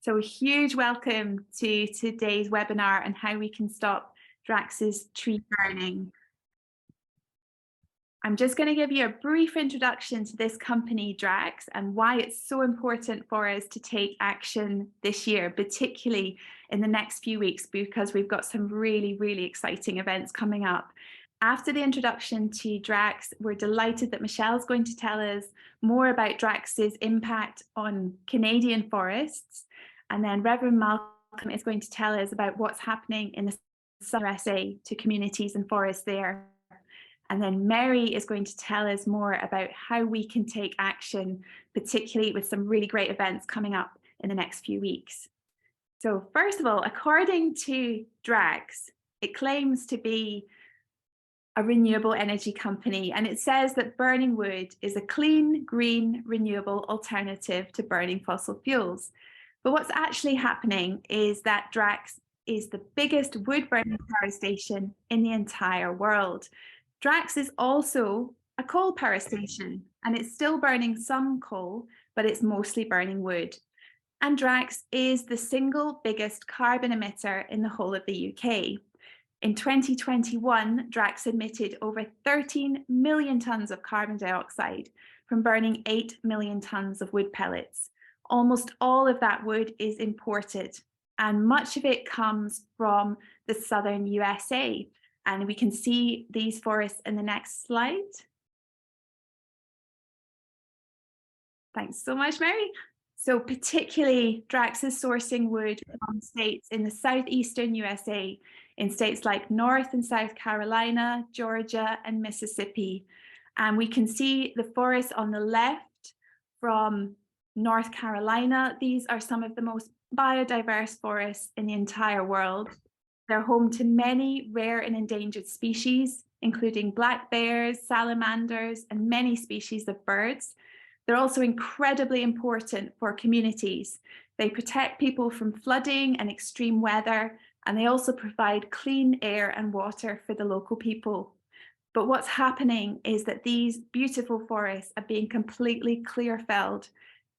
So a huge welcome to today's webinar on how we can stop Drax's tree burning. I'm just going to give you a brief introduction to this company, Drax, and why it's so important for us to take action this year, particularly in the next few weeks, because we've got some really exciting events coming up. After the introduction to Drax, we're delighted that Michelle's going to tell us more about Drax's impact on Canadian forests. And then Reverend Malcom is going to tell us about what's happening in the Southern USA to communities and forests there. And then Merry is going to tell us more about how we can take action, particularly with some really great events coming up in the next few weeks. So first of all, according to Drax, it claims to be a renewable energy company, and it says that burning wood is a clean, green, renewable alternative to burning fossil fuels. But what's actually happening is that Drax is the biggest wood burning power station in the entire world. Drax is also a coal power station, and it's still burning some coal, but it's mostly burning wood. And Drax is the single biggest carbon emitter in the whole of the UK. In 2021, Drax emitted over 13 million tonnes of carbon dioxide from burning 8 million tonnes of wood pellets. Almost all of that wood is imported, and much of it comes from the southern USA. And we can see these forests in the next slide. Thanks so much, Mary. So particularly, Drax is sourcing wood from states in the southeastern USA, in states like North and South Carolina, Georgia, and Mississippi. And we can see the forests on the left from North Carolina. These are some of the most biodiverse forests in the entire world. They're home to many rare and endangered species, including black bears, salamanders, and many species of birds. They're also incredibly important for communities. They protect people from flooding and extreme weather, and they also provide clean air and water for the local people. But what's happening is that these beautiful forests are being completely clear-felled,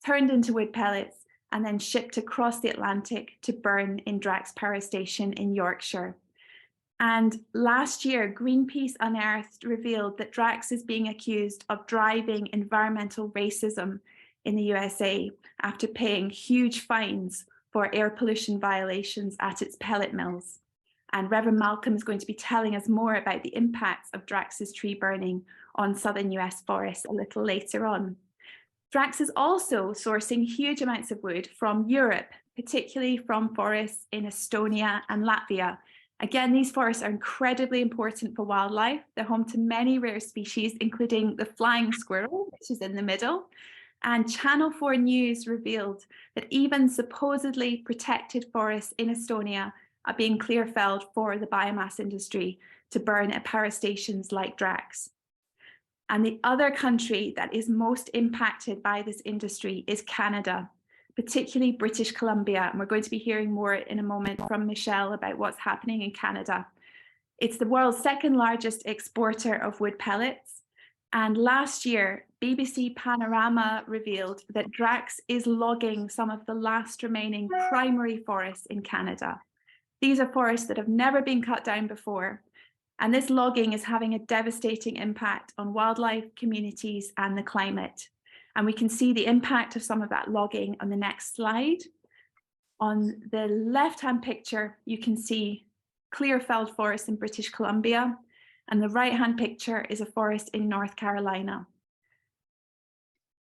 turned into wood pellets, and then shipped across the Atlantic to burn in Drax Power Station in Yorkshire. And last year, Greenpeace Unearthed revealed that Drax is being accused of driving environmental racism in the USA after paying huge fines for air pollution violations at its pellet mills. And Reverend Malcom is going to be telling us more about the impacts of Drax's tree burning on southern US forests a little later on. Drax is also sourcing huge amounts of wood from Europe, particularly from forests in Estonia and Latvia. Again, these forests are incredibly important for wildlife. They're home to many rare species, including the flying squirrel, which is in the middle. And Channel 4 News revealed that even supposedly protected forests in Estonia are being clear-felled for the biomass industry to burn at power stations like Drax. And the other country that is most impacted by this industry is Canada, particularly British Columbia. And we're going to be hearing more in a moment from Michelle about what's happening in Canada. It's the world's second largest exporter of wood pellets. And last year, BBC Panorama revealed that Drax is logging some of the last remaining primary forests in Canada. These are forests that have never been cut down before. And this logging is having a devastating impact on wildlife, communities, and the climate. And we can see the impact of some of that logging on the next slide. On the left-hand picture, you can see clear-felled forest in British Columbia, and the right-hand picture is a forest in North Carolina.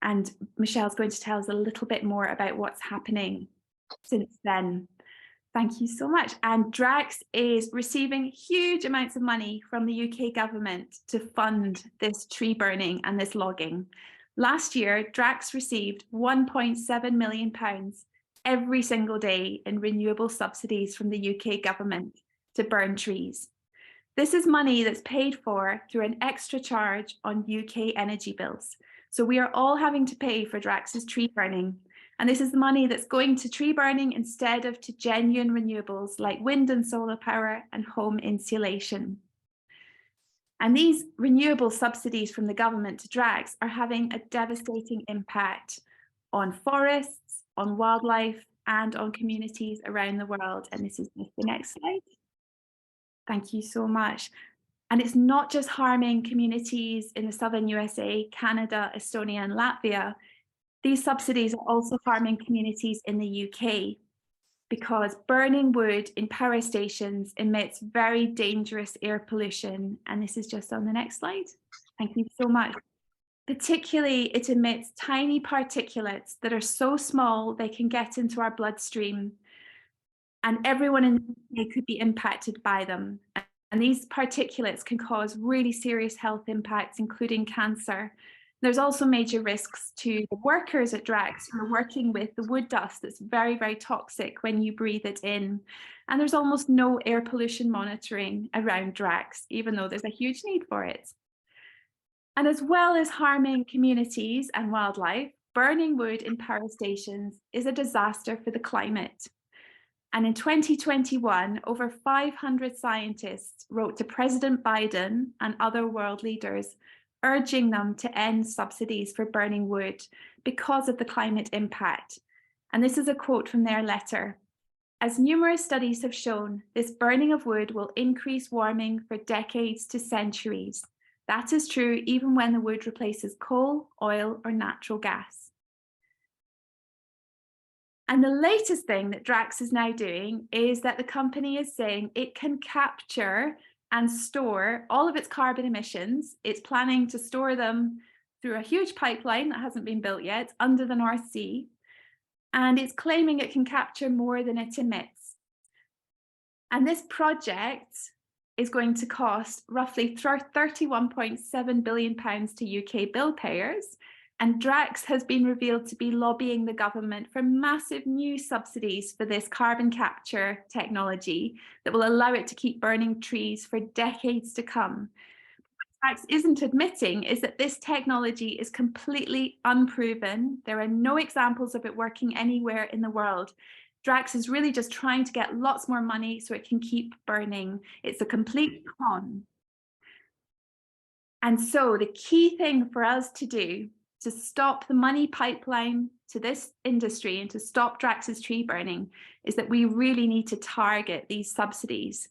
And Michelle's going to tell us a little bit more about what's happening since then. Thank you so much. And Drax is receiving huge amounts of money from the UK government to fund this tree burning and this logging. Last year, Drax received £1.7 million every single day in renewable subsidies from the UK government to burn trees. This is money that's paid for through an extra charge on UK energy bills. So we are all having to pay for Drax's tree burning. And this is the money that's going to tree burning instead of to genuine renewables like wind and solar power and home insulation. And these renewable subsidies from the government to Drax are having a devastating impact on forests, on wildlife, and on communities around the world. And this is the next slide. Thank you so much. And it's not just harming communities in the southern USA, Canada, Estonia, and Latvia. These subsidies are also harming communities in the UK, because burning wood in power stations emits very dangerous air pollution. And this is just on the next slide. Thank you so much. Particularly, it emits tiny particulates that are so small they can get into our bloodstream. And everyone in the UK could be impacted by them. And these particulates can cause really serious health impacts, including cancer. There's also major risks to the workers at Drax who are working with the wood dust that's very, very toxic when you breathe it in. And there's almost no air pollution monitoring around Drax, even though there's a huge need for it. And as well as harming communities and wildlife, burning wood in power stations is a disaster for the climate. And in 2021, over 500 scientists wrote to President Biden and other world leaders, urging them to end subsidies for burning wood because of the climate impact. And this is a quote from their letter. As numerous studies have shown, this burning of wood will increase warming for decades to centuries. That is true even when the wood replaces coal, oil, or natural gas. And the latest thing that Drax is now doing is that the company is saying it can capture and store all of its carbon emissions. It's planning to store them through a huge pipeline that hasn't been built yet under the North Sea. And it's claiming it can capture more than it emits. And this project is going to cost roughly £31.7 billion to UK bill payers. And Drax has been revealed to be lobbying the government for massive new subsidies for this carbon capture technology that will allow it to keep burning trees for decades to come. What Drax isn't admitting is that this technology is completely unproven. There are no examples of it working anywhere in the world. Drax is really just trying to get lots more money so it can keep burning. It's a complete con. And so the key thing for us to do to stop the money pipeline to this industry and to stop Drax's tree burning is that we really need to target these subsidies,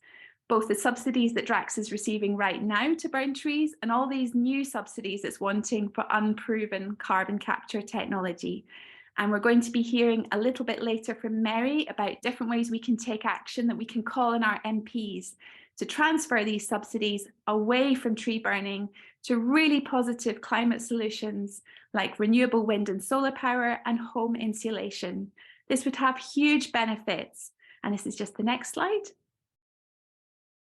both the subsidies that Drax is receiving right now to burn trees and all these new subsidies it's wanting for unproven carbon capture technology. And we're going to be hearing a little bit later from Merry about different ways we can take action, that we can call on our MPs to transfer these subsidies away from tree burning to really positive climate solutions like renewable wind and solar power and home insulation. This would have huge benefits. And this is just the next slide.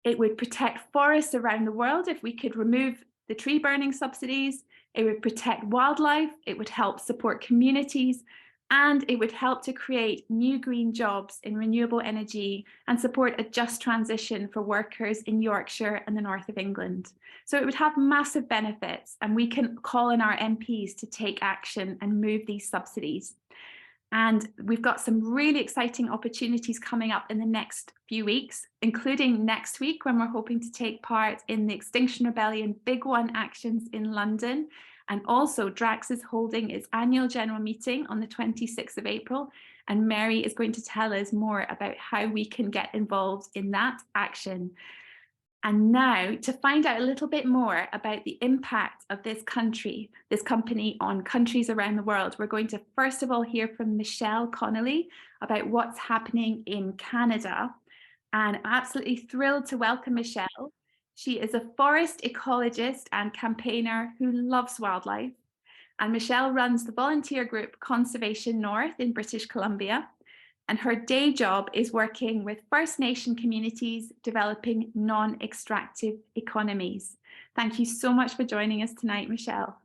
It would protect forests around the world if we could remove the tree burning subsidies. It would protect wildlife. It would help support communities. And it would help to create new green jobs in renewable energy and support a just transition for workers in Yorkshire and the north of England. So it would have massive benefits, and we can call on our MPs to take action and move these subsidies. And we've got some really exciting opportunities coming up in the next few weeks, including next week when we're hoping to take part in the Extinction Rebellion Big One actions in London. And also Drax is holding its annual general meeting on the 26th of April. And Merry is going to tell us more about how we can get involved in that action. And now, to find out a little bit more about the impact of this company on countries around the world, we're going to first of all hear from Michelle Connolly about what's happening in Canada. And I'm absolutely thrilled to welcome Michelle. She is a forest ecologist and campaigner who loves wildlife. And Michelle runs the volunteer group Conservation North in British Columbia. And her day job is working with First Nation communities developing non-extractive economies. Thank you so much for joining us tonight, Michelle.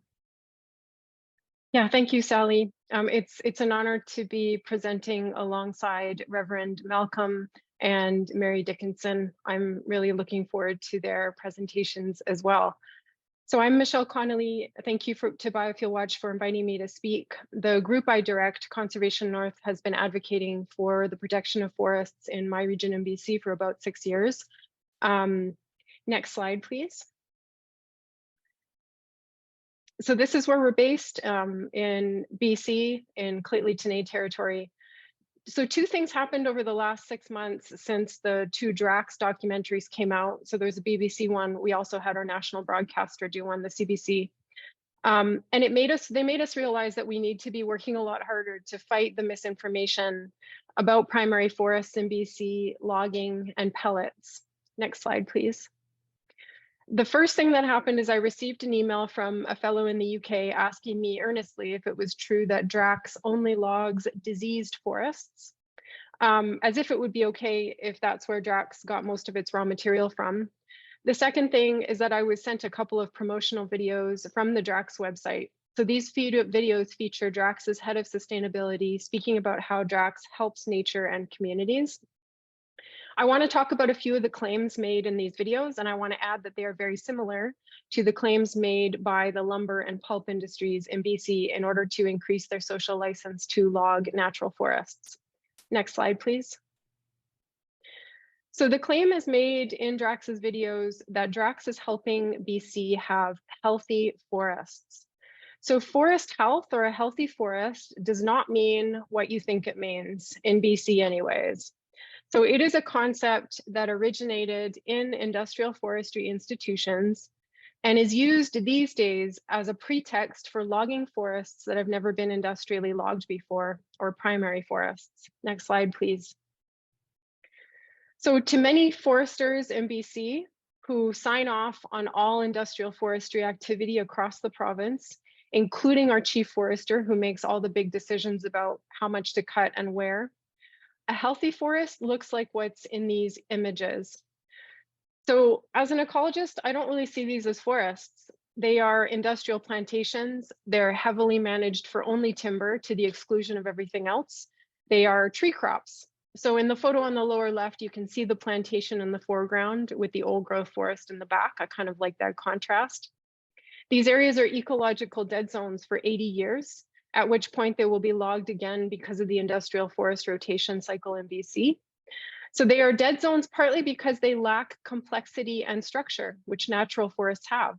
Yeah, thank you, Sally. It's an honor to be presenting alongside Reverend Malcom and Merry Dickinson. I'm really looking forward to their presentations as well. So I'm Michelle Connolly. Thank you to Biofuel Watch for inviting me to speak. The group I direct, Conservation North, has been advocating for the protection of forests in my region in BC for about 6 years. Next slide, please. So this is where we're based in BC, in Clayton-Tenay territory. So two things happened over the last 6 months since the two Drax documentaries came out. So there's a BBC one. We also had our national broadcaster do one, the CBC. And they made us realize that we need to be working a lot harder to fight the misinformation about primary forests in BC, logging, and pellets. Next slide, please. The first thing that happened is I received an email from a fellow in the UK asking me earnestly if it was true that Drax only logs diseased forests, as if it would be okay if that's where Drax got most of its raw material from. The second thing is that I was sent a couple of promotional videos from the Drax website. So these videos feature Drax's head of sustainability speaking about how Drax helps nature and communities. I want to talk about a few of the claims made in these videos, and I want to add that they are very similar to the claims made by the lumber and pulp industries in BC in order to increase their social license to log natural forests. Next slide, please. So the claim is made in Drax's videos that Drax is helping BC have healthy forests. So forest health, or a healthy forest, does not mean what you think it means in BC anyways. So it is a concept that originated in industrial forestry institutions and is used these days as a pretext for logging forests that have never been industrially logged before, or primary forests. Next slide, please. So to many foresters in BC who sign off on all industrial forestry activity across the province, including our chief forester who makes all the big decisions about how much to cut and where, a healthy forest looks like what's in these images. So as an ecologist, I don't really see these as forests. They are industrial plantations. They're heavily managed for only timber to the exclusion of everything else. They are tree crops. So in the photo on the lower left, you can see the plantation in the foreground with the old growth forest in the back. I kind of like that contrast. These areas are ecological dead zones for 80 years, at which point they will be logged again because of the industrial forest rotation cycle in BC. So they are dead zones partly because they lack complexity and structure, which natural forests have.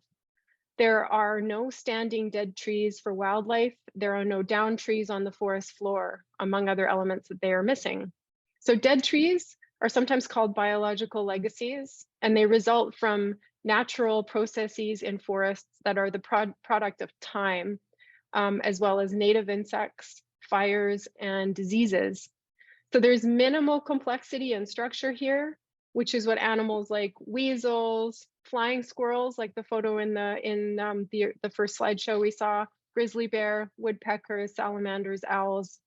There are no standing dead trees for wildlife. There are no down trees on the forest floor, among other elements that they are missing. So dead trees are sometimes called biological legacies, and they result from natural processes in forests that are the product of time, as well as native insects, fires, and diseases. So there's minimal complexity and structure here, which is what animals like weasels, flying squirrels, like the photo in the first slideshow we saw, grizzly bear, woodpeckers, salamanders, owls.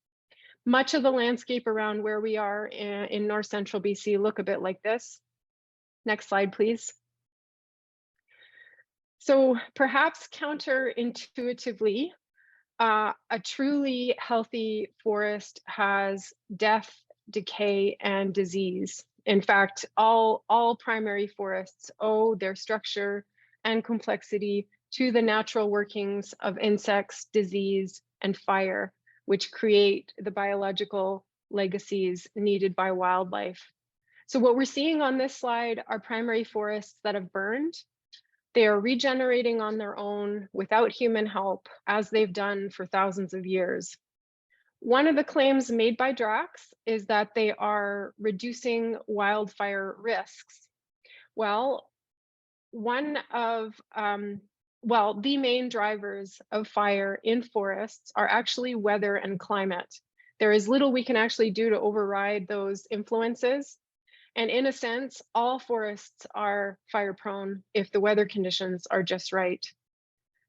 Much of the landscape around where we are in north central BC look a bit like this. Next slide, please. So perhaps counterintuitively, a truly healthy forest has death, decay, and disease. In fact, all primary forests owe their structure and complexity to the natural workings of insects, disease, and fire, which create the biological legacies needed by wildlife. So what we're seeing on this slide are primary forests that have burned. They are regenerating on their own without human help, as they've done for thousands of years. One of the claims made by Drax is that they are reducing wildfire risks. Well, the main drivers of fire in forests are actually weather and climate. There is little we can actually do to override those influences. And in a sense, all forests are fire prone if the weather conditions are just right.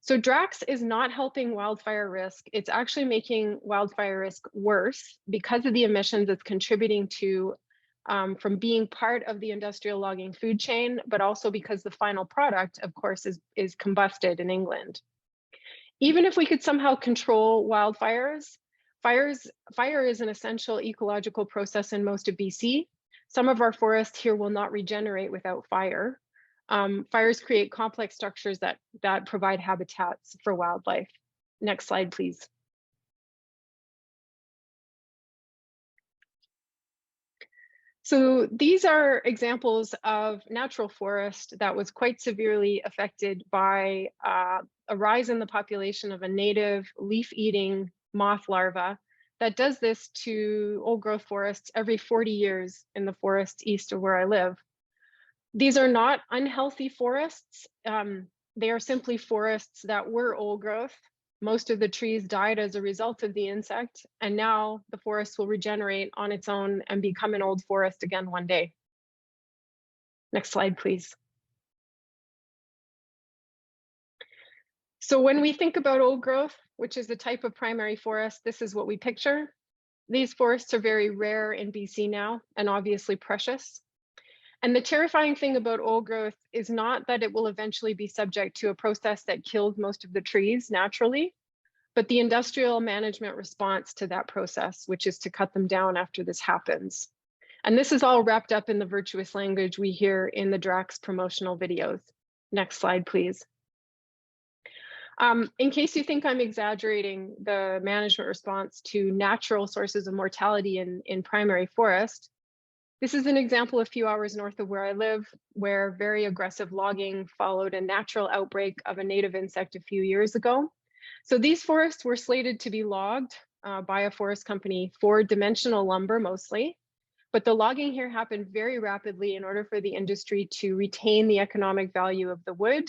So Drax is not helping wildfire risk. It's actually making wildfire risk worse because of the emissions it's contributing to from being part of the industrial logging food chain, but also because the final product, of course, is combusted in England. Even if we could somehow control wildfires, fire is an essential ecological process in most of BC. Some of our forests here will not regenerate without fire. Fires create complex structures that provide habitats for wildlife. Next slide, please. So these are examples of natural forest that was quite severely affected by a rise in the population of a native leaf-eating moth larva that does this to old growth forests every 40 years in the forests east of where I live. These are not unhealthy forests. They are simply forests that were old growth. Most of the trees died as a result of the insect, and now the forest will regenerate on its own and become an old forest again one day. Next slide, please. So when we think about old growth, which is the type of primary forest, this is what we picture. These forests are very rare in BC now and obviously precious. And the terrifying thing about old growth is not that it will eventually be subject to a process that kills most of the trees naturally, but the industrial management response to that process, which is to cut them down after this happens. And this is all wrapped up in the virtuous language we hear in the Drax promotional videos. Next slide, please. In case you think I'm exaggerating the management response to natural sources of mortality in primary forest, this is an example a few hours north of where I live, where very aggressive logging followed a natural outbreak of a native insect a few years ago. So these forests were slated to be logged by a forest company for dimensional lumber mostly, but the logging here happened very rapidly in order for the industry to retain the economic value of the wood.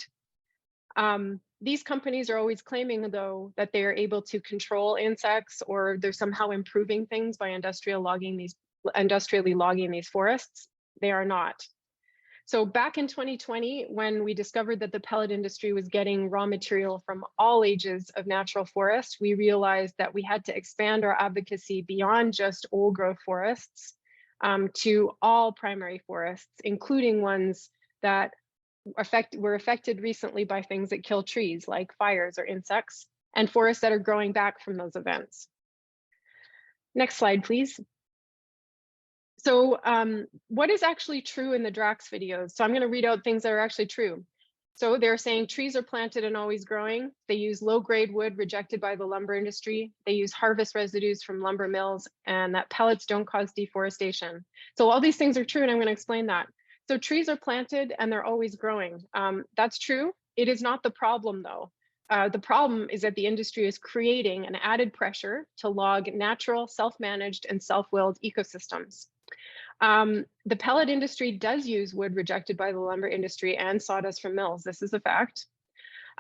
These companies are always claiming, though, that they are able to control insects or they're somehow improving things by industrially logging these forests. They are not. So back in 2020, when we discovered that the pellet industry was getting raw material from all ages of natural forest, we realized that we had to expand our advocacy beyond just old growth forests to all primary forests, including ones that were affected recently by things that kill trees like fires or insects, and forests that are growing back from those events. Next slide, please. So what is actually true in the Drax videos? So I'm going to read out things that are actually true. So they're saying trees are planted and always growing. They use low-grade wood rejected by the lumber industry. They use harvest residues from lumber mills, and that pellets don't cause deforestation. So all these things are true, and I'm going to explain that. So trees are planted and they're always growing. That's true. It is not the problem, though. The problem is that the industry is creating an added pressure to log natural, self-managed, and self-willed ecosystems. The pellet industry does use wood rejected by the lumber industry and sawdust from mills. This is a fact.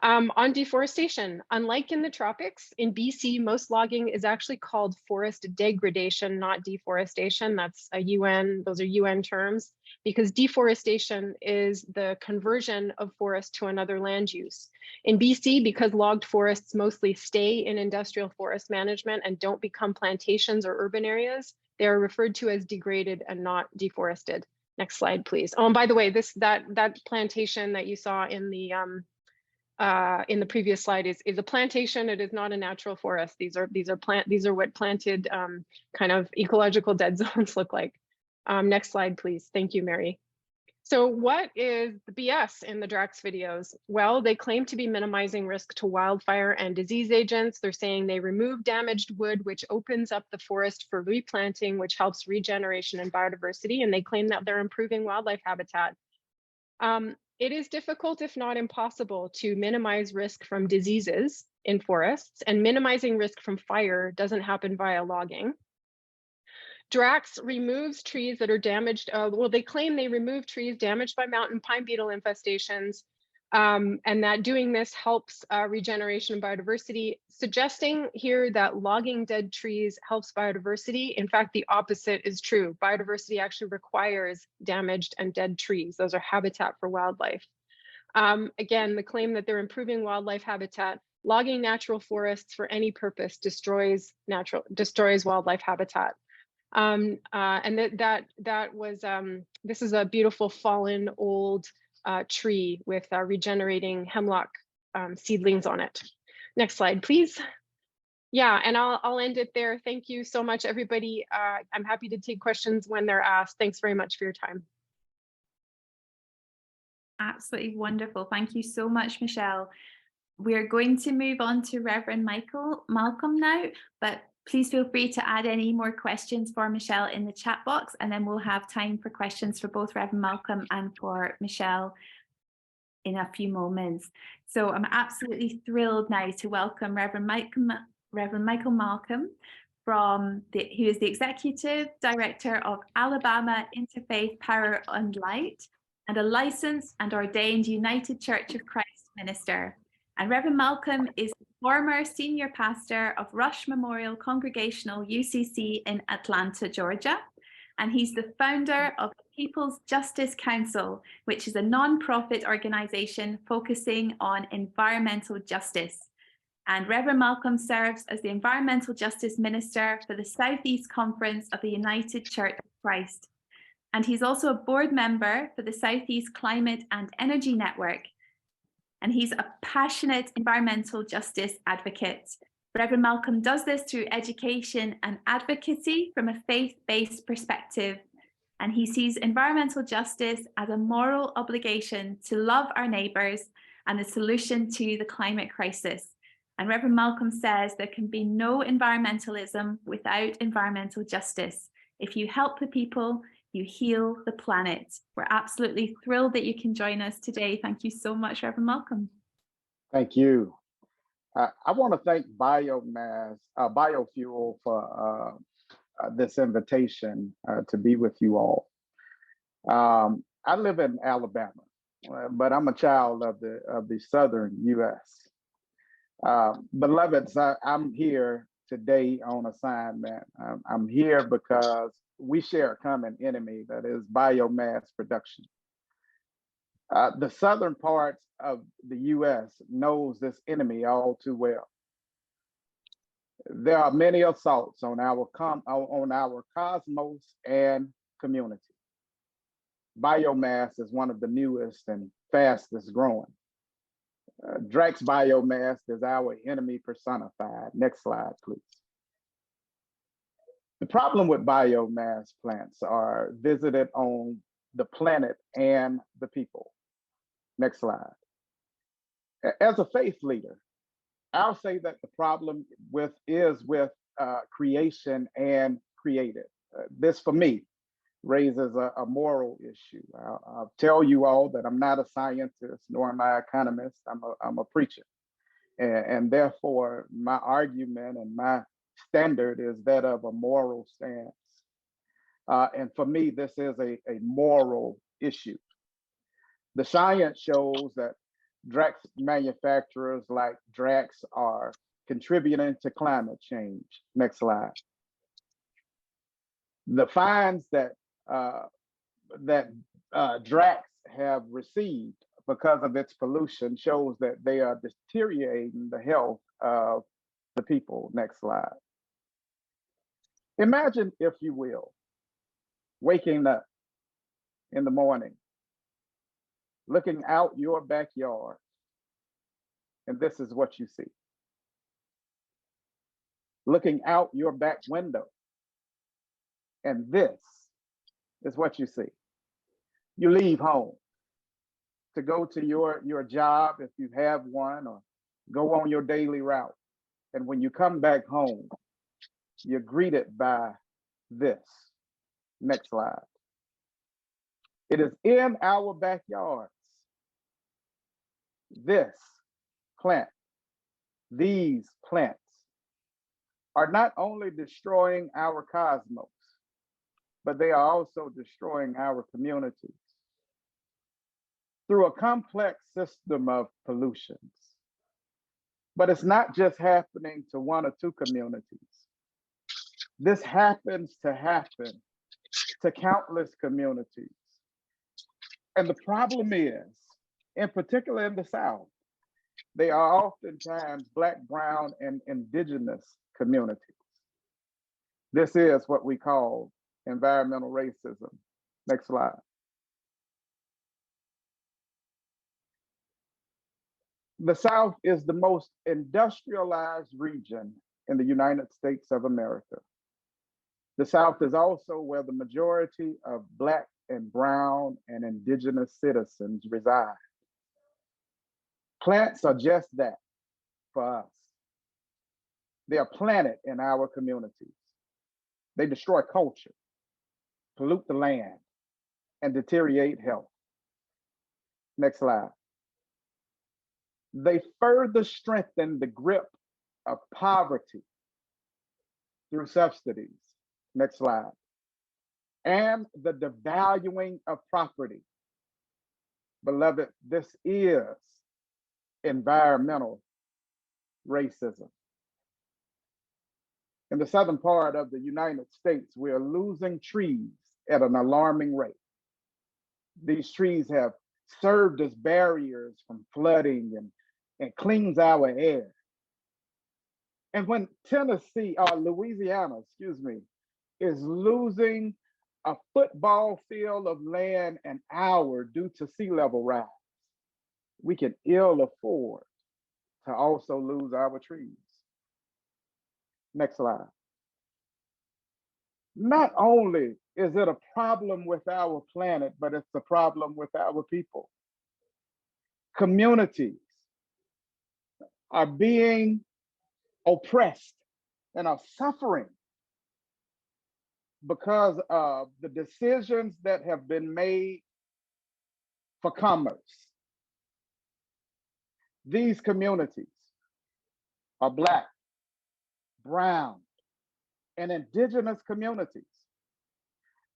On deforestation, unlike in the tropics, in BC, most logging is actually called forest degradation, not deforestation. That's those are UN terms, because deforestation is the conversion of forest to another land use. In BC, because logged forests mostly stay in industrial forest management and don't become plantations or urban areas, they are referred to as degraded and not deforested. Next slide, please. Oh, and by the way, that plantation that you saw in the previous slide is a plantation. It is not a natural forest. These are what planted kind of ecological dead zones look like. Next slide, please. Thank you, Mary. So what is the BS in the Drax videos? Well, they claim to be minimizing risk to wildfire and disease agents. They're saying they remove damaged wood, which opens up the forest for replanting, which helps regeneration and biodiversity. And they claim that they're improving wildlife habitat. It is difficult, if not impossible, to minimize risk from diseases in forests, and minimizing risk from fire doesn't happen via logging. Drax removes trees that are damaged. Well, they claim they remove trees damaged by mountain pine beetle infestations, and that doing this helps regeneration and biodiversity, suggesting here that logging dead trees helps biodiversity. In fact, the opposite is true. Biodiversity actually requires damaged and dead trees. Those are habitat for wildlife. Again, the claim that they're improving wildlife habitat, logging natural forests for any purpose destroys wildlife habitat. And this is a beautiful fallen old tree with regenerating hemlock seedlings on it. Next slide, please. Yeah, and I'll end it there. Thank you so much, everybody. I'm happy to take questions when they're asked. Thanks very much for your time. Absolutely wonderful. Thank you so much, Michelle. We're going to move on to Reverend Michael Malcom now, but please feel free to add any more questions for Michelle in the chat box, and then we'll have time for questions for both Reverend Malcom and for Michelle in a few moments. So I'm absolutely thrilled now to welcome Reverend Michael Malcom who is the Executive Director of Alabama Interfaith Power and Light, and a licensed and ordained United Church of Christ minister. And Reverend Malcom is the former senior pastor of Rush Memorial Congregational UCC in Atlanta, Georgia. And he's the founder of the People's Justice Council, which is a non-profit organization focusing on environmental justice. And Reverend Malcom serves as the Environmental Justice Minister for the Southeast Conference of the United Church of Christ. And he's also a board member for the Southeast Climate and Energy Network. And he's a passionate environmental justice advocate. Reverend Malcom does this through education and advocacy from a faith-based perspective. And he sees environmental justice as a moral obligation to love our neighbors and the solution to the climate crisis. And Reverend Malcom says there can be no environmentalism without environmental justice. If you help the people, you heal the planet. We're absolutely thrilled that you can join us today. Thank you so much, Reverend Malcom. Thank you. I want to thank Biofuel for this invitation to be with you all. I live in Alabama, but I'm a child of the southern U.S. Beloveds, I'm here today on assignment. I'm here because we share a common enemy, that is biomass production. The southern parts of the U.S. knows this enemy all too well. There are many assaults on our cosmos and community. Biomass is one of the newest and fastest growing. Drax biomass is our enemy personified. Next slide, please. The problem with biomass plants are visited on the planet and the people. Next slide. As a faith leader, I'll say that the problem is with creation and created. This, for me, raises a moral issue. I'll tell you all that I'm not a scientist, nor am I an economist. I'm a preacher. And therefore, my argument and my standard is that of a moral stance. And for me, this is a moral issue. The science shows that Drax manufacturers like Drax are contributing to climate change. Next slide. The fines that Drax have received because of its pollution shows that they are deteriorating the health of the people. Next slide. Imagine, if you will, waking up in the morning, looking out your backyard, and this is what you see. Looking out your back window, and this is what you see. You leave home to go to your job if you have one, or go on your daily route. And when you come back home, you're greeted by this. Next slide. It is in our backyards. This plant, these plants are not only destroying our cosmos, but they are also destroying our communities through a complex system of pollutions. But it's not just happening to one or two communities. This happens to countless communities. And the problem is, in particular in the South, they are oftentimes Black, brown, and indigenous communities. This is what we call environmental racism. Next slide. The South is the most industrialized region in the United States of America. The South is also where the majority of Black and brown and indigenous citizens reside. Plants are just that for us. They are planted in our communities. They destroy culture, pollute the land, and deteriorate health. Next slide. They further strengthen the grip of poverty through subsidies. Next slide. And the devaluing of property. Beloved, this is environmental racism. In the southern part of the United States, we are losing trees at an alarming rate. These trees have served as barriers from flooding and cleans our air. And when Tennessee, or Louisiana, is losing a football field of land an hour due to sea level rise, we can ill afford to also lose our trees. Next slide. Not only is it a problem with our planet, but it's a problem with our people. Communities are being oppressed and are suffering because of the decisions that have been made for commerce. These communities are Black, brown, and indigenous communities.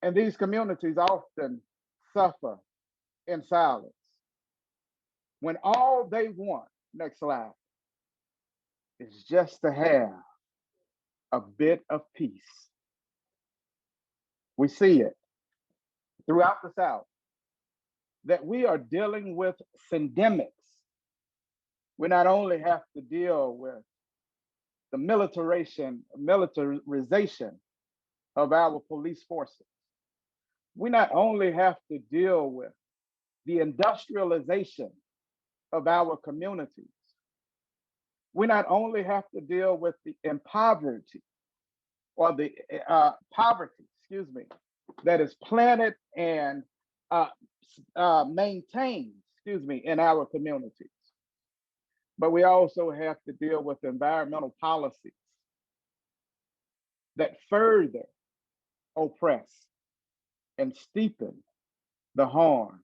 And these communities often suffer in silence when all they want, next slide, is just to have a bit of peace. We see it throughout the South that we are dealing with syndemics. We not only have to deal with the militarization of our police forces. We not only have to deal with the industrialization of our communities. We not only have to deal with the poverty that is planted and maintained, in our communities. But we also have to deal with environmental policies that further oppress and steepen the harm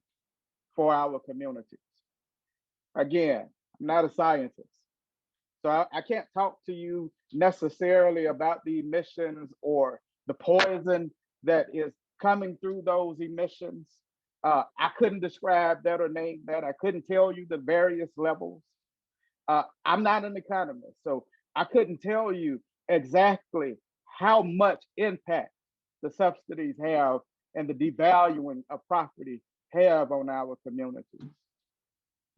for our communities. Again, I'm not a scientist, so I can't talk to you necessarily about the emissions or the poison that is coming through those emissions. I couldn't describe that or name that. I couldn't tell you the various levels. I'm not an economist, so I couldn't tell you exactly how much impact the subsidies have and the devaluing of property have on our communities.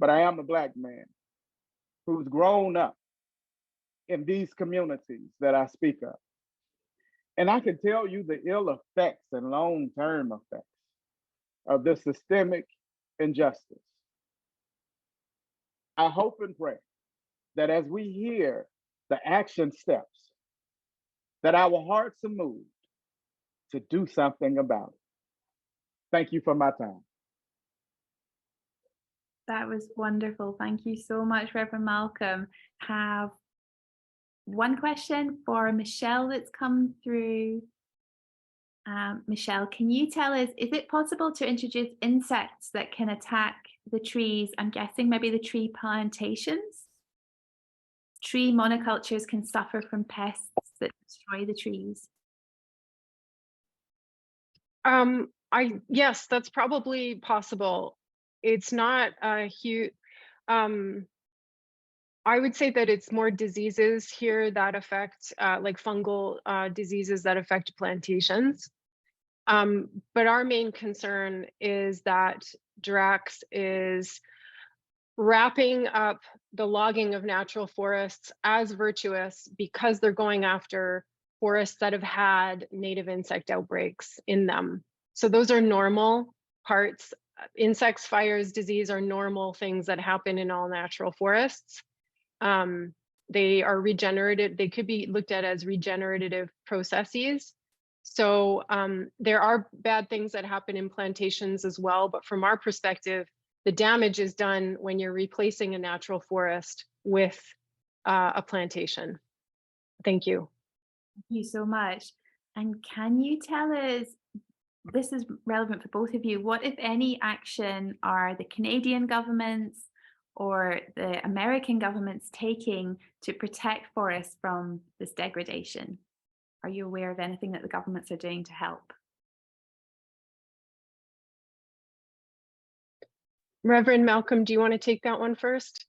But I am a Black man who's grown up in these communities that I speak of. And I can tell you the ill effects and long-term effects of this systemic injustice. I hope and pray that as we hear the action steps, that our hearts are moved to do something about it. Thank you for my time. That was wonderful. Thank you so much, Reverend Malcom. Have one question for Michelle that's come through. Michelle, can you tell us, is it possible to introduce insects that can attack the trees? I'm guessing maybe the tree plantations. Tree monocultures can suffer from pests that destroy the trees. Yes, that's probably possible. It's not a huge, I would say that it's more diseases here that affect, like fungal diseases that affect plantations. But our main concern is that Drax is wrapping up the logging of natural forests as virtuous because they're going after forests that have had native insect outbreaks in them. So those are normal parts. Insects, fires, disease are normal things that happen in all natural forests. They are regenerative. They could be looked at as regenerative processes. So there are bad things that happen in plantations as well. But from our perspective, the damage is done when you're replacing a natural forest with a plantation. Thank you. Thank you so much. And can you tell us, this is relevant for both of you, what, if any, action are the Canadian governments or the American governments taking to protect forests from this degradation? are you aware of anything that the governments are doing to help? Reverend Malcom, do you want to take that one first?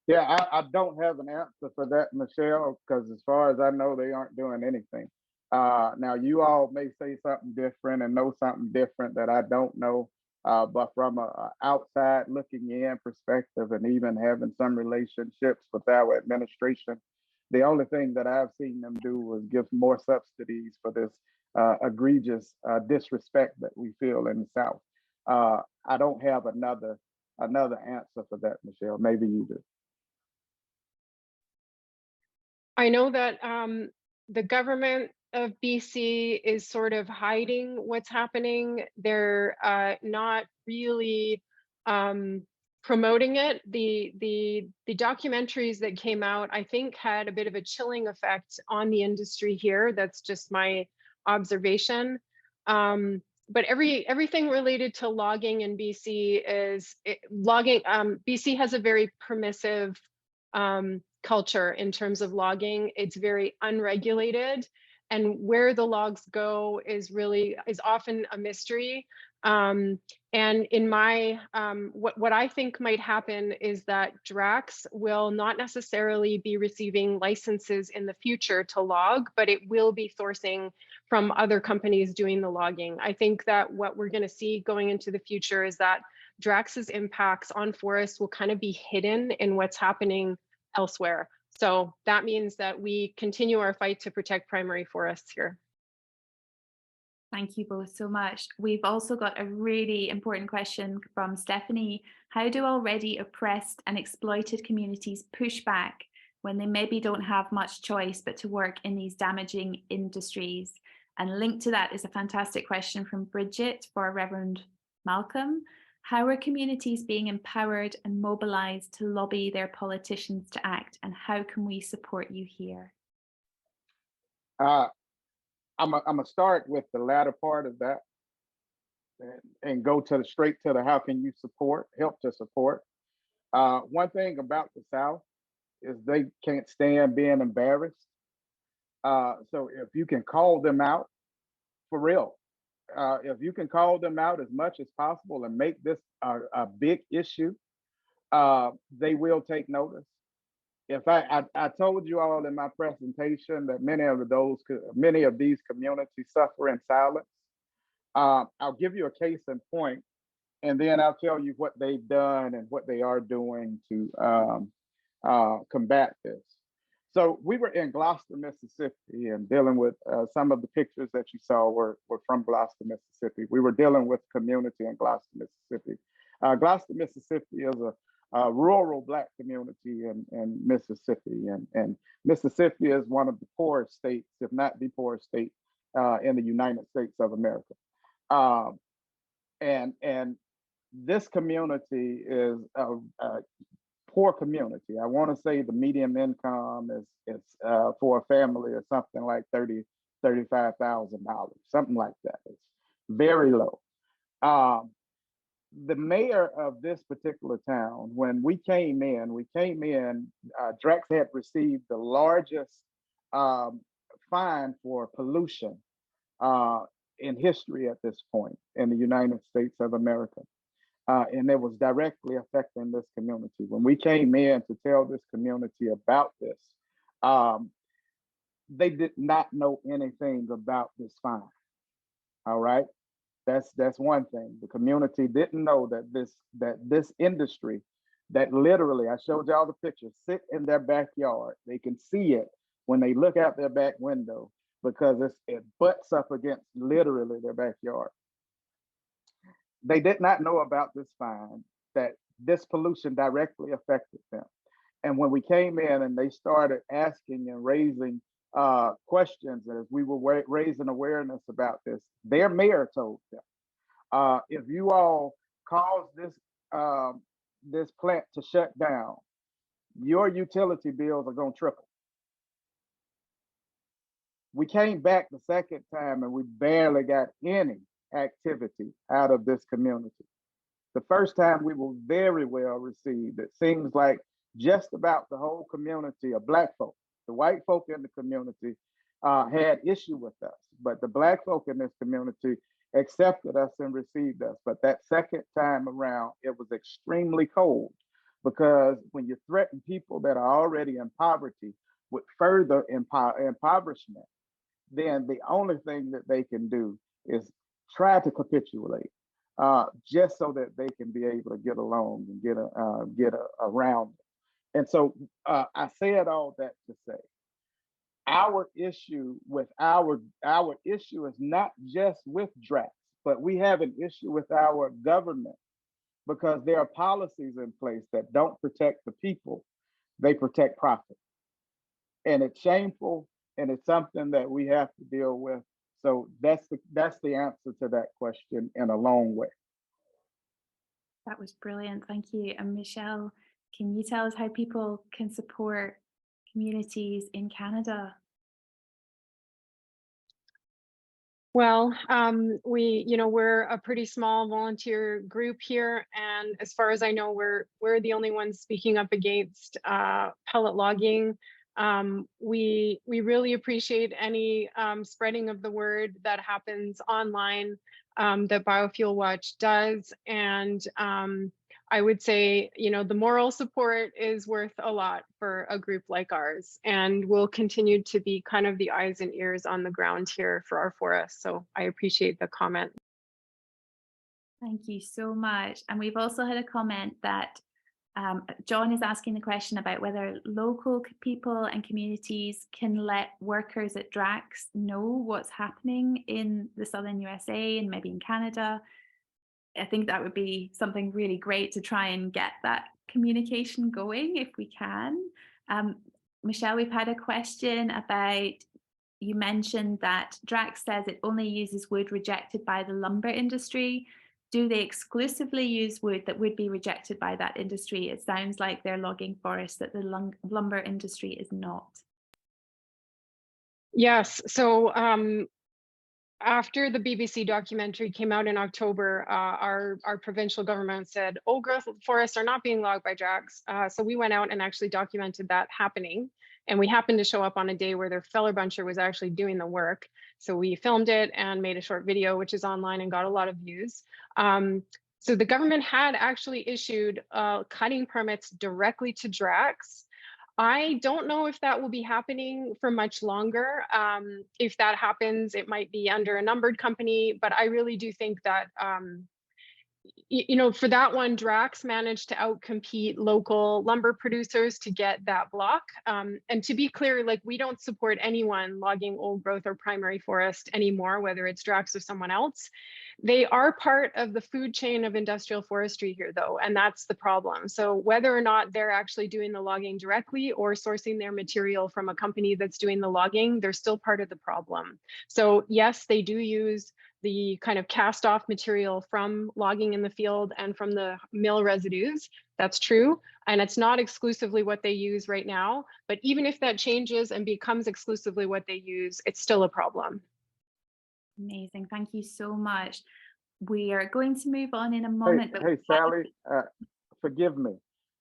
Yeah, I don't have an answer for that, Michelle, because as far as I know, they aren't doing anything. Now, you all may say something different and know something different that I don't know, but from a outside looking in perspective and even having some relationships with our administration, the only thing that I've seen them do was give more subsidies for this egregious disrespect that we feel in the South. I don't have another answer for that, Michelle. Maybe you do. I know that the government of BC is sort of hiding what's happening. They're not really promoting it. The documentaries that came out, I think, had a bit of a chilling effect on the industry here. That's just my observation. But everything related to logging in BC is logging. BC has a very permissive culture in terms of logging. It's very unregulated, and where the logs go is often a mystery. And in my what I think might happen is that Drax will not necessarily be receiving licenses in the future to log, but it will be sourcing from other companies doing the logging. I think that what we're going to see going into the future is that Drax's impacts on forests will kind of be hidden in what's happening elsewhere. So that means that we continue our fight to protect primary forests here. Thank you both so much. We've also got a really important question from Stephanie. How do already oppressed and exploited communities push back when they maybe don't have much choice but to work in these damaging industries? And linked to that is a fantastic question from Bridget for Reverend Malcom. How are communities being empowered and mobilized to lobby their politicians to act? And how can we support you here? I'm gonna start with the latter part of that and go straight to the how can you help to support. One thing about the South is they can't stand being embarrassed. So if you can call them out for real, if you can call them out as much as possible and make this a big issue, they will take notice. If I told you all in my presentation that many of these communities suffer in silence. I'll give you a case in point, and then I'll tell you what they've done and what they are doing to combat this. So we were in Gloucester, Mississippi, and dealing with some of the pictures that you saw were from Gloucester, Mississippi. We were dealing with community in Gloucester, Mississippi. Gloucester, Mississippi is a rural Black community in Mississippi, and Mississippi is one of the poorest states, if not the poorest state in the United States of America. And this community is a poor community. I want to say the median income is for a family is something like $35,000, something like that. It's very low. The mayor of this particular town, when we came in, Drax had received the largest fine for pollution in history at this point in the United States of America. And it was directly affecting this community. When we came in to tell this community about this, they did not know anything about this fine. All right. That's one thing. The community didn't know that this industry that literally, I showed y'all the picture, sit in their backyard. They can see it when they look out their back window because it butts up against literally their backyard. They did not know about this fine, that this pollution directly affected them. And when we came in and they started asking and raising questions as we were raising awareness about this, their mayor told them, if you all cause this plant to shut down, your utility bills are going to triple. We came back the second time and we barely got any activity out of this community. The first time we were very well received. It seems like just about the whole community of Black folk, the white folk in the community, had issue with us, but the Black folk in this community accepted us and received us. But that second time around, it was extremely cold, because when you threaten people that are already in poverty with further impoverishment, then the only thing that they can do is try to capitulate, just so that they can be able to get along and get around it. And so I said all that to say, our issue is not just with Drax, but we have an issue with our government, because there are policies in place that don't protect the people, they protect profit. And it's shameful, and it's something that we have to deal with. So that's the answer to that question in a long way. That was brilliant. Thank you. And Michelle, can you tell us how people can support communities in Canada? Well, we're a pretty small volunteer group here, and as far as I know, we're the only ones speaking up against pellet logging. We really appreciate any spreading of the word that happens online that Biofuel Watch does, and I would say, the moral support is worth a lot for a group like ours, and we'll continue to be kind of the eyes and ears on the ground here for our forests. So I appreciate the comment. Thank you so much. And we've also had a comment that John is asking the question about whether local people and communities can let workers at Drax know what's happening in the southern USA and maybe in Canada. I think that would be something really great to try and get that communication going if we can. Michelle, we've had a question about, you mentioned that Drax says it only uses wood rejected by the lumber industry. Do they exclusively use wood that would be rejected by that industry? It sounds like they're logging forests that the lumber industry is not. Yes, so after the BBC documentary came out in October, our provincial government said old growth forests are not being logged by Drax. So we went out and actually documented that happening. And we happened to show up on a day where their feller buncher was actually doing the work. So we filmed it and made a short video, which is online and got a lot of views. So the government had actually issued cutting permits directly to Drax. I don't know if that will be happening for much longer. If that happens, it might be under a numbered company, but I really do think that, for that one, Drax managed to outcompete local lumber producers to get that block. And to be clear, we don't support anyone logging old growth or primary forest anymore, whether it's Drax or someone else. They are part of the food chain of industrial forestry here, though, and that's the problem. So whether or not they're actually doing the logging directly or sourcing their material from a company that's doing the logging, they're still part of the problem. So yes, they do use the kind of cast off material from logging in the field and from the mill residues. That's true. And it's not exclusively what they use right now. But even if that changes and becomes exclusively what they use, it's still a problem. Amazing. Thank you so much. We are going to move on in a moment. Hey Sally, forgive me.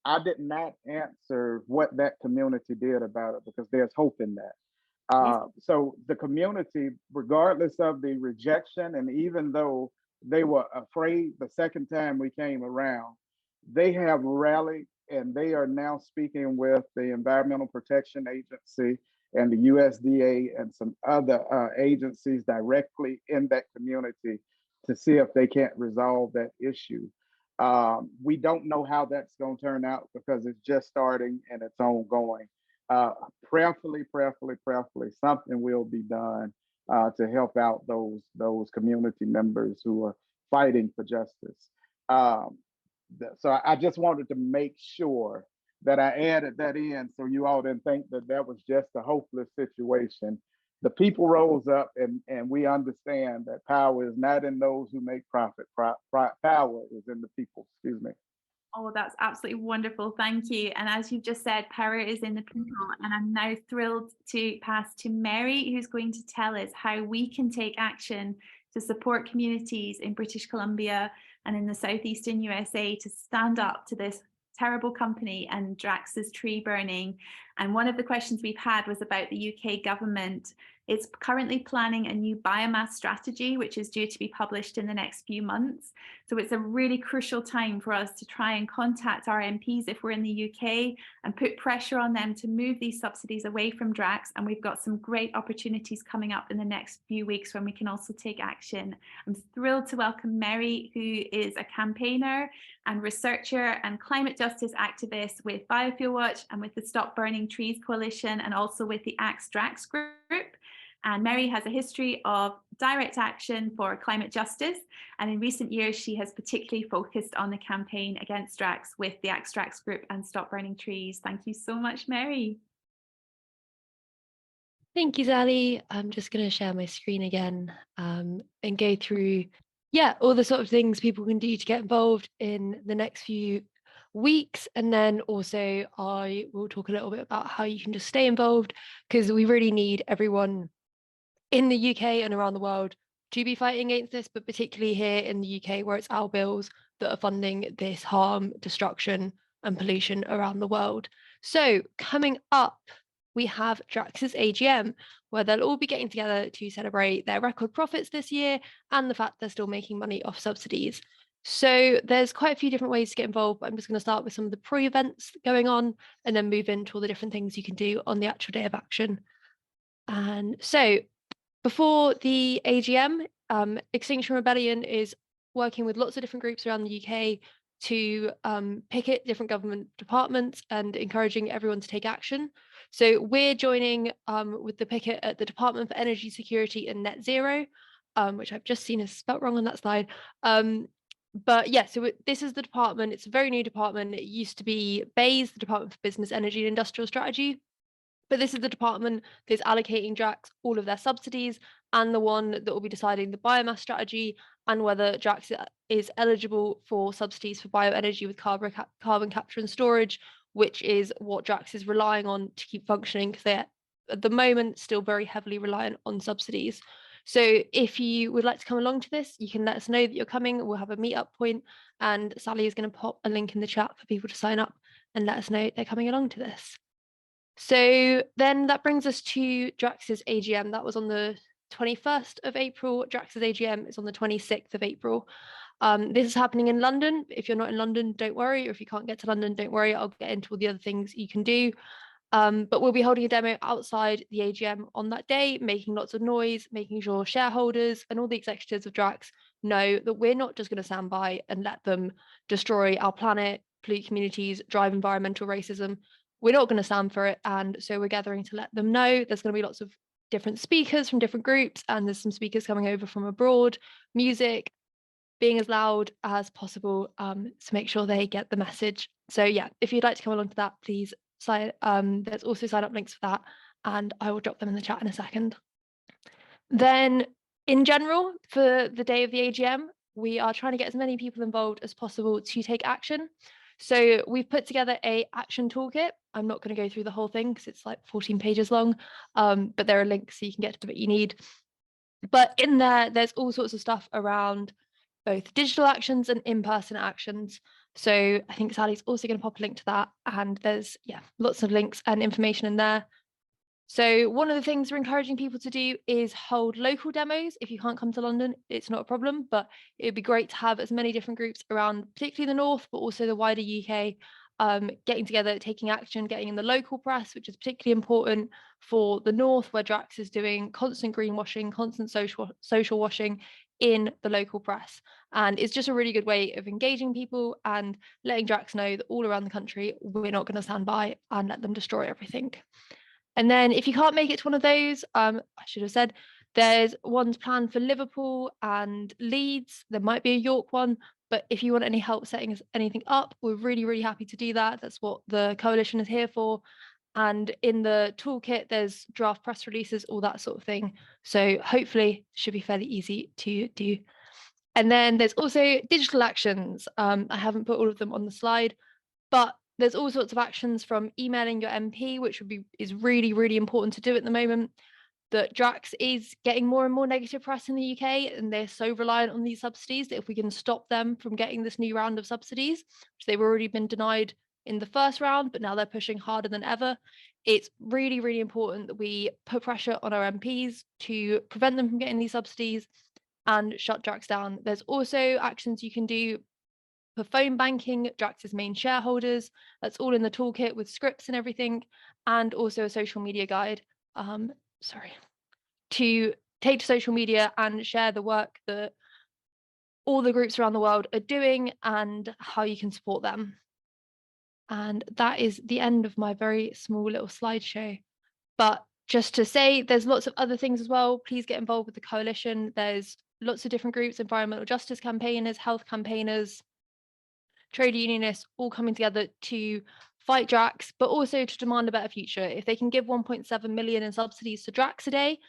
I did not answer what that community did about it, because there's hope in that. So the community, regardless of the rejection, and even though they were afraid the second time we came around, they have rallied, and they are now speaking with the Environmental Protection Agency and the USDA and some other agencies directly in that community to see if they can't resolve that issue. We don't know how that's going to turn out, because it's just starting and it's ongoing. Prayerfully, something will be done to help out those community members who are fighting for justice. So I just wanted to make sure that I added that in, so you all didn't think that that was just a hopeless situation. The people rose up, and we understand that power is not in those who make profit. Power is in the people. Excuse me. Oh, that's absolutely wonderful. Thank you. And as you've just said, power is in the people. And I'm now thrilled to pass to Merry, who's going to tell us how we can take action to support communities in British Columbia and in the southeastern USA to stand up to this terrible company and Drax's tree burning. And one of the questions we've had was about the UK government It's currently planning a new biomass strategy, which is due to be published in the next few months. So it's a really crucial time for us to try and contact our MPs if we're in the UK and put pressure on them to move these subsidies away from Drax. And we've got some great opportunities coming up in the next few weeks when we can also take action. I'm thrilled to welcome Merry, who is a campaigner and researcher and climate justice activist with Biofuel Watch and with the Stop Burning Trees Coalition, and also with the Axe Drax group. And Merry has a history of direct action for climate justice. And in recent years, she has particularly focused on the campaign against Drax with the Axe Drax group and Stop Burning Trees. Thank you so much, Merry. Thank you, Sally. I'm just going to share my screen again and go through, all the sort of things people can do to get involved in the next few weeks. And then also I will talk a little bit about how you can just stay involved, because we really need everyone in the UK and around the world to be fighting against this, but particularly here in the UK, where it's our bills that are funding this harm, destruction and pollution around the world. So coming up, we have Drax's AGM, where they'll all be getting together to celebrate their record profits this year and the fact they're still making money off subsidies. So there's quite a few different ways to get involved, but I'm just going to start with some of the pre-events going on and then move into all the different things you can do on the actual day of action. And so before the AGM, Extinction Rebellion is working with lots of different groups around the UK to picket different government departments and encouraging everyone to take action. So we're joining with the picket at the Department for Energy Security and Net Zero, which I've just seen is spelt wrong on that slide. But yeah, so this is the department. It's a very new department. It used to be BEIS, the Department for Business, Energy and Industrial Strategy. But this is the department that's allocating Drax all of their subsidies and the one that will be deciding the biomass strategy and whether Drax is eligible for subsidies for bioenergy with carbon capture and storage, which is what Drax is relying on to keep functioning, because they're at the moment still very heavily reliant on subsidies. So if you would like to come along to this, you can let us know that you're coming. We'll have a meetup point, and Sally is going to pop a link in the chat for people to sign up and let us know they're coming along to this. So then that brings us to Drax's AGM. That was on the 21st of April. Drax's AGM is on the 26th of April. This is happening in London. If you're not in London, don't worry. Or if you can't get to London, don't worry. I'll get into all the other things you can do. But we'll be holding a demo outside the AGM on that day, making lots of noise, making sure shareholders and all the executives of Drax know that we're not just going to stand by and let them destroy our planet, pollute communities, drive environmental racism. We're not going to stand for it. And so we're gathering to let them know. There's going to be lots of different speakers from different groups, and there's some speakers coming over from abroad, music, being as loud as possible to make sure they get the message. So yeah, if you'd like to come along to that, please sign. There's also sign up links for that, and I will drop them in the chat in a second. Then in general, for the day of the AGM, we are trying to get as many people involved as possible to take action. So we've put together a action toolkit. I'm not going to go through the whole thing because it's like 14 pages long, but there are links so you can get to what you need. But in there, there's all sorts of stuff around both digital actions and in-person actions. So I think Sally's also going to pop a link to that. And there's lots of links and information in there. So one of the things we're encouraging people to do is hold local demos. If you can't come to London, it's not a problem, but it'd be great to have as many different groups around, particularly the North, but also the wider UK, getting together, taking action, getting in the local press, which is particularly important for the North, where Drax is doing constant greenwashing, constant social washing in the local press. And it's just a really good way of engaging people and letting Drax know that all around the country, we're not going to stand by and let them destroy everything. And then if you can't make it to one of those, I should have said, there's ones planned for Liverpool and Leeds. There might be a York one, but if you want any help setting anything up, we're really, really happy to do that. That's what the coalition is here for. And in the toolkit, there's draft press releases, all that sort of thing. So hopefully it should be fairly easy to do. And then there's also digital actions. I haven't put all of them on the slide, but there's all sorts of actions, from emailing your MP, which is really, really important to do at the moment. That Drax is getting more and more negative press in the UK, and they're so reliant on these subsidies that if we can stop them from getting this new round of subsidies, which they've already been denied in the first round, but now they're pushing harder than ever. It's really, really important that we put pressure on our MPs to prevent them from getting these subsidies and shut Drax down. There's also actions you can do for phone banking, Drax's main shareholders. That's all in the toolkit with scripts and everything, and also a social media guide. To take to social media and share the work that all the groups around the world are doing and how you can support them. And that is the end of my very small little slideshow. But just to say, there's lots of other things as well. Please get involved with the coalition. There's lots of different groups, environmental justice campaigners, health campaigners, trade unionists, all coming together to fight Drax, but also to demand a better future. If they can give 1.7 million in subsidies to Drax a day,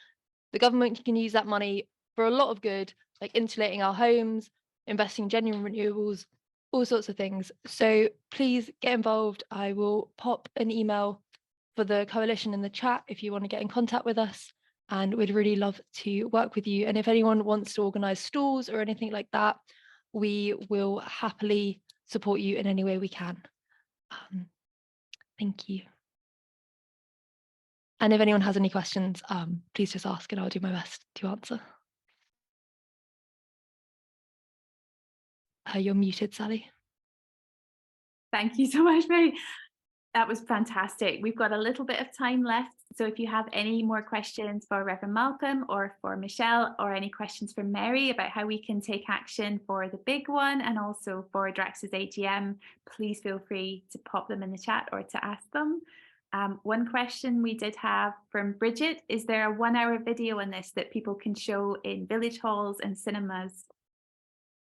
the government can use that money for a lot of good, like insulating our homes, investing in genuine renewables, all sorts of things. So please get involved. I will pop an email for the coalition in the chat if you want to get in contact with us, and we'd really love to work with you. And if anyone wants to organise stalls or anything like that, we will happily support you in any way we can. Thank you. And if anyone has any questions, please just ask and I'll do my best to answer. You're muted, Sally. Thank you so much, Mary. That was fantastic. We've got a little bit of time left. So if you have any more questions for Reverend Malcom or for Michelle, or any questions for Mary about how we can take action for the big one and also for Drax's AGM, please feel free to pop them in the chat or to ask them. One question we did have from Bridget: is there a 1-hour video on this that people can show in village halls and cinemas?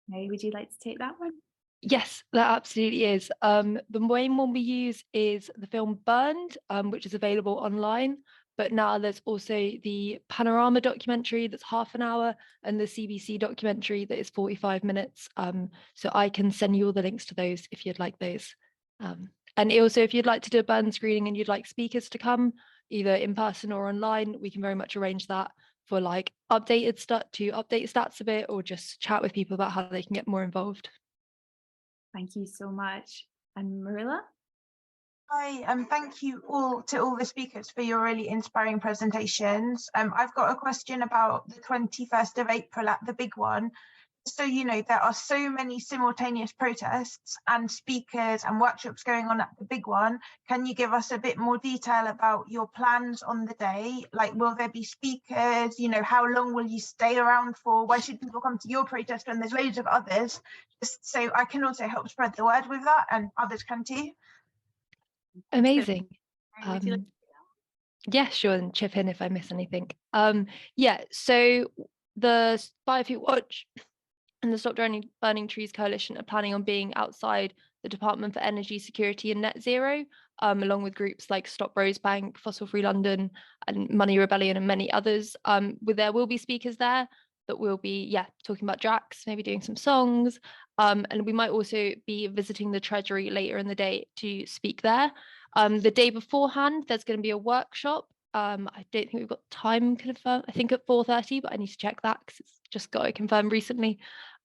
Mary, would you like to take that one? Yes, that absolutely is. The main one we use is the film Burned, which is available online, but now there's also the Panorama documentary that's half an hour and the CBC documentary that is 45 minutes. So I can send you all the links to those if you'd like those. And also, if you'd like to do a Burn screening and you'd like speakers to come, either in person or online, we can very much arrange that for like update stats a bit, or just chat with people about how they can get more involved. Thank you so much. And Marilla? Hi, thank you to all the speakers for your really inspiring presentations. I've got a question about the 21st of April at the big one. So, you know, there are so many simultaneous protests and speakers and workshops going on at the big one. Can you give us a bit more detail about your plans on the day? Like, will there be speakers? You know, how long will you stay around for? Why should people come to your protest when there's loads of others? Just so I can also help spread the word with that, and others can too. Amazing. Yeah, sure, and chip in if I miss anything. Yeah, so the Biofuel Watch and the Stop Burning Trees Coalition are planning on being outside the Department for Energy Security and Net Zero, along with groups like Stop Rosebank, Fossil Free London, and Money Rebellion, and many others. There will be speakers there that will be, talking about Drax, maybe doing some songs. And we might also be visiting the Treasury later in the day to speak there. The day beforehand, there's going to be a workshop. I don't think we've got time confirmed. I think at 4:30, but I need to check that because it's just got confirmed recently.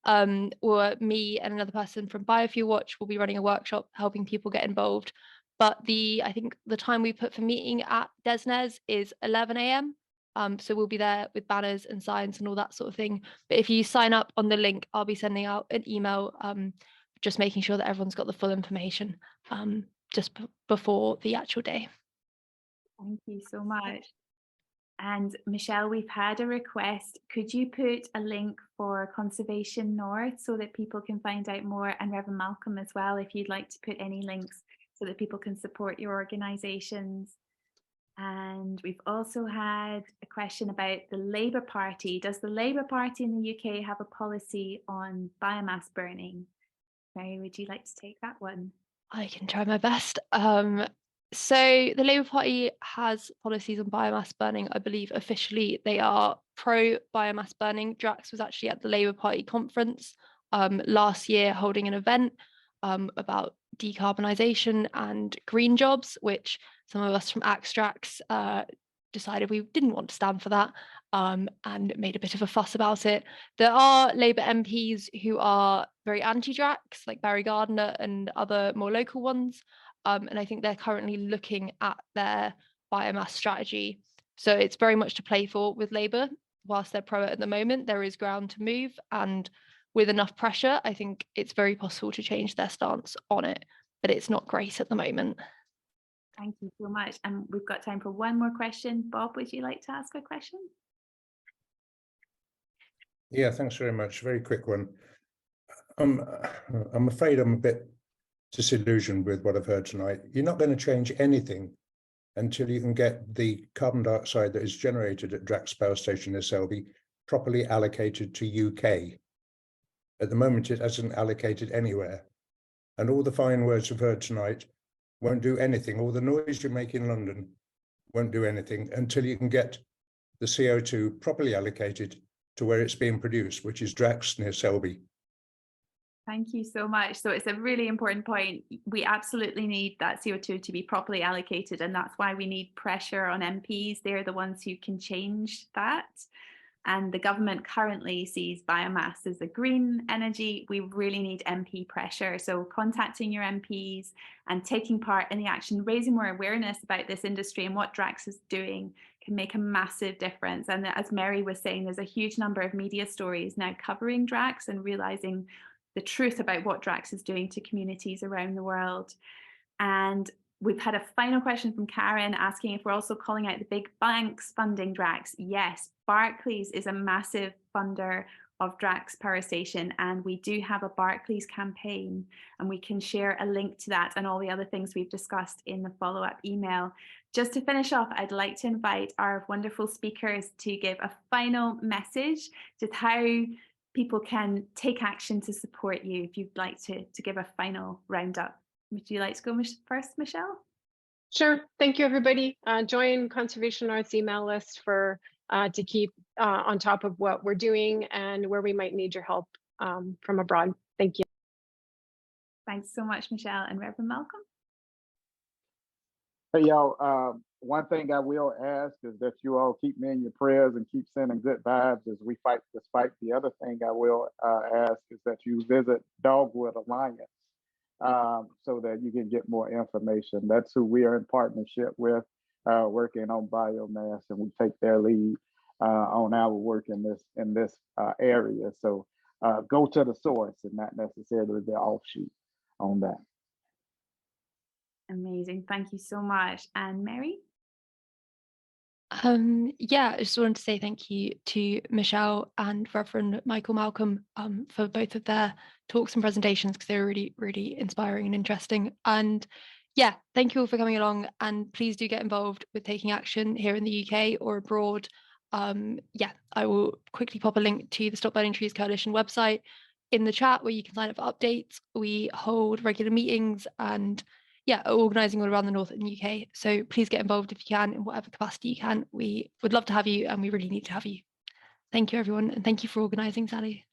Or me and another person from Biofuel Watch will be running a workshop helping people get involved. But I think the time we put for meeting at Desnes is 11 a.m. So we'll be there with banners and signs and all that sort of thing. But if you sign up on the link, I'll be sending out an email, just making sure that everyone's got the full information just before the actual day. thank you so much. And Michelle, we've had a request. Could you put a link for Conservation North so that people can find out more, and Reverend Malcom as well, if you'd like to put any links so that people can support your organisations. And we've also had a question about the Labour Party. Does the Labour Party in the UK have a policy on biomass burning? Mary, would you like to take that one? I can try my best. So the Labour Party has policies on biomass burning. I believe officially they are pro biomass burning. Drax was actually at the Labour Party conference last year holding an event about decarbonisation and green jobs, which some of us from Drax decided we didn't want to stand for that. and made a bit of a fuss about it. There are Labour MPs who are very anti-Drax, like Barry Gardiner and other more local ones. And I think they're currently looking at their biomass strategy. So it's very much to play for with Labour. Whilst they're pro it at the moment, there is ground to move. And with enough pressure, I think it's very possible to change their stance on it. But it's not great at the moment. Thank you so much. And we've got time for one more question. Bob, would you like to ask a question? Yeah, thanks very much. Very quick one. I'm afraid I'm a bit disillusioned with what I've heard tonight. You're not going to change anything until you can get the carbon dioxide that is generated at Drax Power Station in Selby properly allocated to UK. At the moment, it hasn't allocated anywhere. And all the fine words we've heard tonight won't do anything. All the noise you make in London won't do anything until you can get the CO2 properly allocated to where it's being produced, which is Drax near Selby. Thank you so much. So it's a really important point. We absolutely need that CO2 to be properly allocated, and that's why we need pressure on MPs. They're the ones who can change that. And the government currently sees biomass as a green energy. We really need MP pressure. So contacting your MPs and taking part in the action, raising more awareness about this industry and what Drax is doing can make a massive difference. And as Merry was saying, there's a huge number of media stories now covering Drax and realizing the truth about what Drax is doing to communities around the world. And we've had a final question from Karen asking if we're also calling out the big banks funding Drax. Yes, Barclays is a massive funder of Drax Power Station, and we do have a Barclays campaign, and we can share a link to that and all the other things we've discussed in the follow-up email. Just to finish off, I'd like to invite our wonderful speakers to give a final message, just how people can take action to support you, if you'd like to give a final roundup. Would you like to go first, Michelle? Sure. Thank you, everybody. Join Conservation North's email list for to keep on top of what we're doing and where we might need your help from abroad. Thank you. Thanks so much, Michelle. And Reverend Malcom? Hey, y'all, one thing I will ask is that you all keep me in your prayers and keep sending good vibes as we fight this fight. The other thing I will ask is that you visit Dogwood Alliance so that you can get more information. That's who we are in partnership with, working on biomass, and we take their lead on our work in this area. So go to the source and not necessarily the offshoot on that. Amazing. Thank you so much. And Merry? Yeah, I just wanted to say thank you to Michelle and Reverend Michael Malcom for both of their talks and presentations, because they were really, really inspiring and interesting. And yeah, thank you all for coming along, and please do get involved with taking action here in the UK or abroad. Yeah, I will quickly pop a link to the Stop Burning Trees Coalition website in the chat where you can sign up for updates. We hold regular meetings and yeah, organising all around the North and UK. So please get involved if you can, in whatever capacity you can. We would love to have you, and we really need to have you. Thank you, everyone. And thank you for organising, Sally.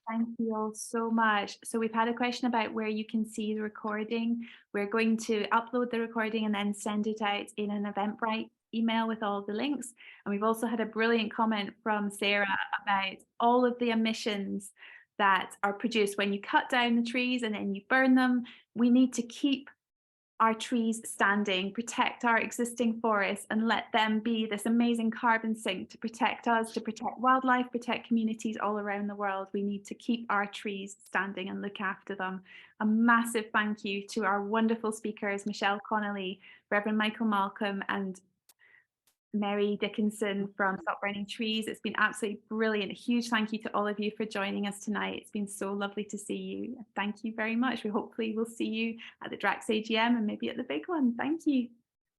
Thank you all so much. So we've had a question about where you can see the recording. We're going to upload the recording and then send it out in an Eventbrite email with all the links. And we've also had a brilliant comment from Sarah about all of the emissions that are produced when you cut down the trees and then you burn them. We need to keep our trees standing, protect our existing forests, and let them be this amazing carbon sink to protect us, to protect wildlife, protect communities all around the world. We need to keep our trees standing and look after them. A massive thank you to our wonderful speakers, Michelle Connolly, Reverend Michael Malcom, and Merry Dickinson from Stop Burning Trees. It's been absolutely brilliant. A huge thank you to all of you for joining us tonight. It's been so lovely to see you. Thank you very much. We hopefully will see you at the Drax AGM and maybe at the big one. Thank you.